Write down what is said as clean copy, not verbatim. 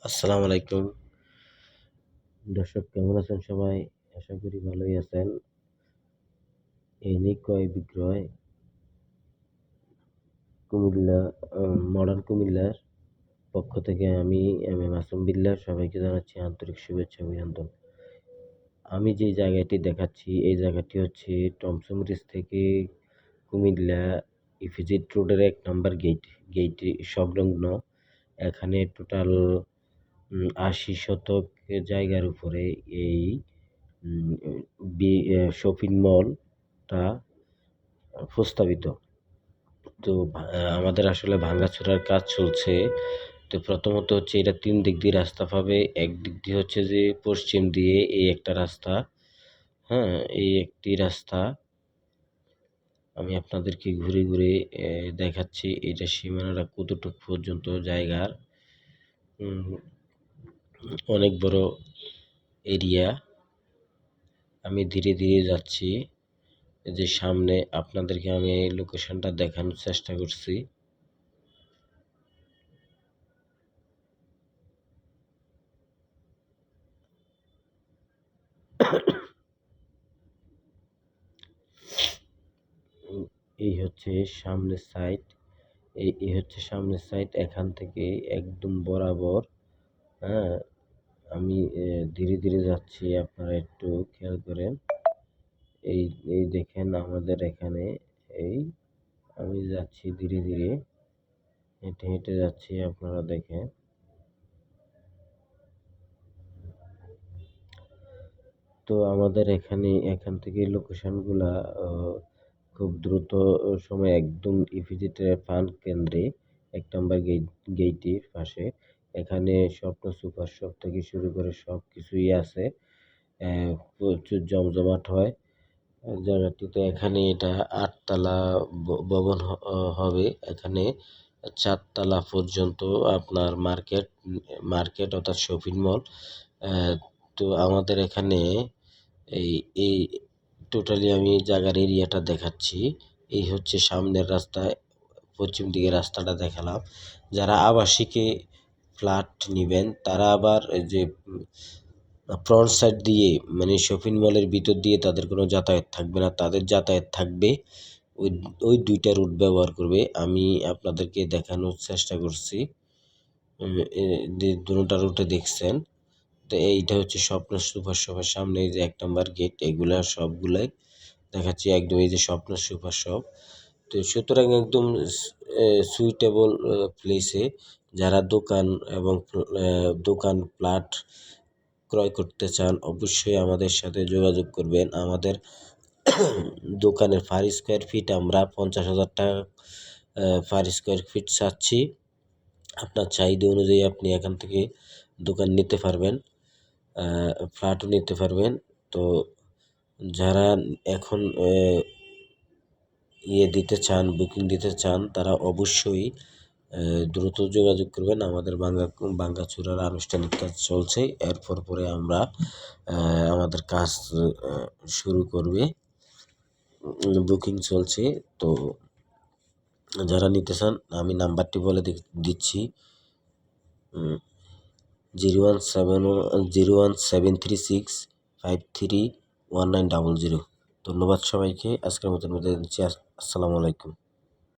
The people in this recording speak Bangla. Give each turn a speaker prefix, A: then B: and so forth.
A: আসসালামু আলাইকুম। দর্শক কেমন আছেন সবাই? আশা করি ভালোই আছেন। এই নিয়ে ক্রয় বিক্রয় কুমিল্লা মডার্ন কুমিল্লার পক্ষ থেকে আমি মাসুম বিল্লাহ সবাইকে জানাচ্ছি আন্তরিক শুভেচ্ছা অভিনন্দন। আমি যে জায়গাটি দেখাচ্ছি এই জায়গাটি হচ্ছে টমসম ব্রিজ থেকে কুমিল্লা ইপিজেড রোডের ১ নাম্বার গেইটটি সংলগ্ন। এখানে টোটাল ৮০ শতক জায়গার উপরে এই শপিং মলটা প্রস্তাবিত। তো আমাদের আসলে ভাঙাচোরার কাজ চলছে। তো প্রথমত হচ্ছে এটা ৩ দিক দিয়ে রাস্তা পাবে। একদিক দিয়ে হচ্ছে যে পশ্চিম দিয়ে এই একটা রাস্তা, হ্যাঁ? এই একটি রাস্তা আমি আপনাদেরকে ঘুরে, ঘুরে দেখাচ্ছি এইটার সীমানাটা কতটুক পর্যন্ত জায়গার। উম অনেক বড় এরিয়া। আমি ধীরে, ধীরে যাচ্ছি। যে সামনে আপনাদেরকে আমি এই লোকেশনটা দেখানোর চেষ্টা করছি। এই হচ্ছে সামনের সাইড। এই হচ্ছে সামনের সাইড। এখান থেকে একদম বরাবর, হ্যাঁ? আমি ধীরে, ধীরে যাচ্ছি। আপনারা একটু খেয়াল করেন। এই এই দেখেন আমাদের এখানে এই আমি যাচ্ছি ধীরে, ধীরে হেঁটে, হেঁটে যাচ্ছি আপনারা দেখেন। তো আমাদের এখান থেকে লোকেশনগুলা খুব দ্রুত সময়ে একদম ইপিজেডের প্রাণ কেন্দ্রে ১ নাম্বার গেইটের পাশে। এখানে স্বপ্ন সুপার শপ থেকে শুরু করে সবকিছুই আছে। প্রচুর জমজমাট হয়। জায়গাটিতে এখানে এটা ৮ তালা ভবন হবে। এখানে ৪ তালা পর্যন্ত আপনার মার্কেট অর্থাৎ শপিং মল। তো আমাদের এখানে এই এই টোটালি আমি জায়গার এরিয়াটা দেখাচ্ছি। এই হচ্ছে সামনের রাস্তায় পশ্চিম দিকের রাস্তাটা দেখালাম। যারা আবাসিকে ফ্ল্যাট নিবেন তারা আবার এই যে ফ্রন্ট সাইড দিয়ে মানে শপিং মলের ভিতর দিয়ে তাদের কোনো যাতায়াত থাকবে না। তাদের যাতায়াত থাকবে ওই ওই ২ টা রুট ব্যবহার করবে। আমি আপনাদেরকে দেখানোর চেষ্টা করছি। যে দোনোটা রুটে দেখছেন। তো এইটা হচ্ছে স্বপ্ন সুপার শপের সামনে এই যে ১ নাম্বার গেট এগুলা সবগুলাই দেখাচ্ছি একদম এই যে স্বপ্ন সুপার শপ। তো সুতরাং একদম সুইটেবল প্লেসে যারা দোকান এবং প্লট ক্রয় করতে চান অবশ্যই আমাদের সাথে যোগাযোগ করবেন। আমাদের দোকানের পার স্কয়ার ফিট আমরা ৫০,০০০ টাকা পার স্কয়ার ফিট চাচ্ছি। আপনার চাহিদা অনুযায়ী আপনি এখান থেকে দোকান নিতে পারবেন, ফ্ল্যাটও নিতে পারবেন। তো যারা এখন দিতে চান, বুকিং দিতে চান তারা অবশ্যই দ্রুত যোগাযোগ করবেন। আমাদের ভাঙ্গাচোরার আনুষ্ঠানিক কাজ চলছে। এরপর পরে আমরা আমাদের কাজ শুরু করবে। বুকিং চলছে। তো যারা নিতে চান আমি নাম্বারটি বলে দিচ্ছি 01736531900। ধন্যবাদ সবাইকে। আজকের মতন বিদায় নিচ্ছি। আসসালামু আলাইকুম।